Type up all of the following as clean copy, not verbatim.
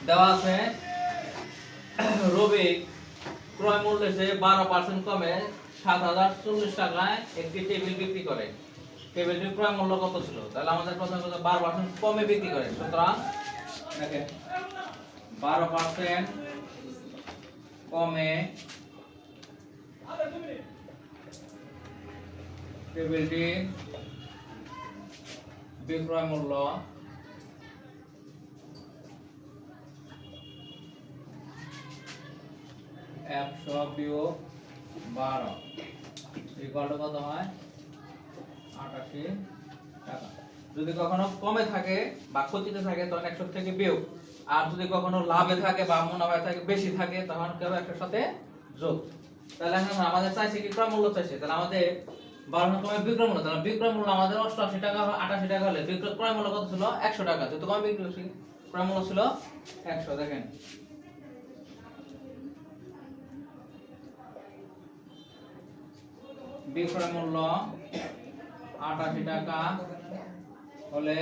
দেওয়া আছে রবি ক্রয় মূল্য সে 12% কমে 7040 টাকায় একটি টেবিল বিক্রি করে। টেবিলটির ক্রয় মূল্য কত ছিল? তাহলে আমাদের প্রথমে কত 12% কমে বিক্রি করে, সুতরাং দেখেন 12% কমে টেবিলটি বিক্রয় মূল্য 100 বিয়োগ 12 ইকুয়াল টু কত হয়? 88 টাকা। যদি কখনো কমে থাকে বা ক্ষতিতে থাকে তখন 100 থেকে বিয়োগ, আর যদি কখনো লাভে থাকে বা মুনাফায় থাকে বেশি থাকে তখন কি হবে? 100 সাথে যোগ। তাহলে এখন আমাদের চাইছে কি ক্রয় মূল্য চাইছে, তাহলে আমাদের 12 কমে বিক্রয় মূল্য, তাহলে বিক্রয় মূল্য আমাদের 88 টাকা 88 টাকা হলে বিক্রয় ক্রয় মূল্য কত ছিল? 100 টাকা। যেহেতু কমে বিক্রি করছি ক্রয় মূল্য ছিল 100। দেখেন বিক্রয় মূল্য 88 টাকা হলে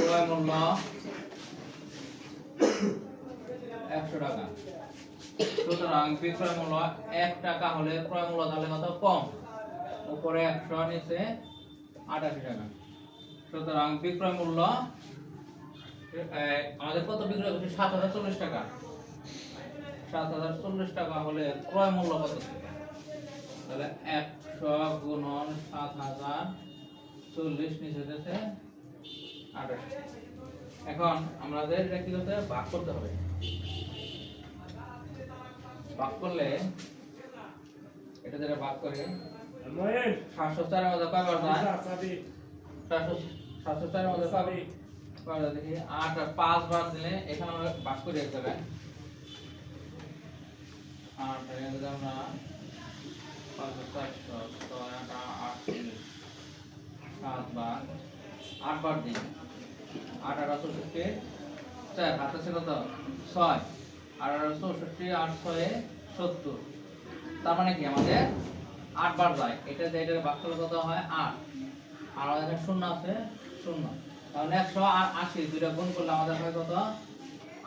ক্রয় মূল্য 100 টাকা। সুতরাং বিক্রয় মূল্য 1 টাকা হলে ক্রয় মূল্য তাহলে কত? কম, উপরে 100 নিচে 88 টাকা। সুতরাং বিক্রয় মূল্য আমাদের কত বিক্রয় করছি? 7040 টাকা। 7040 টাকা হলে ক্রয় মূল্য কত ছিল? তাহলে 100 গুণন 7040 নিচে যেতে 28। এখন আমাদের এটা কি করতে হবে? ভাগ করতে হবে। ভাগ করলে এটা যেটা ভাগ করে 704 এর মধ্যে কয়বার যায়? 704 এর মধ্যে কয়বার যায় দেখি? 8 আর 5 বার দিলে এখানে আমরা ভাগ করে দিতে হবে। 8 এর মধ্যে আমরা 7 বার 8 বার দিই। 8 আর 64 4 হাতে ছিল তো 6 আর 64 8 6 70। তার মানে কি আমাদের 8 বার যায়। এটা ভাগ করলে কত হয়? 8। আর আমাদের শূন্য আছে 0। তাহলে 100 আর 80 দুইটা গুণ করলে আমাদের হয় কত?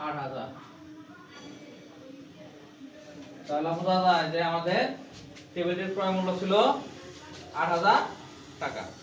8000। তাহলে বোঝা যায় যে আমাদের টেবিলটির ক্রয় মূল্য ছিল 8000 টাকা।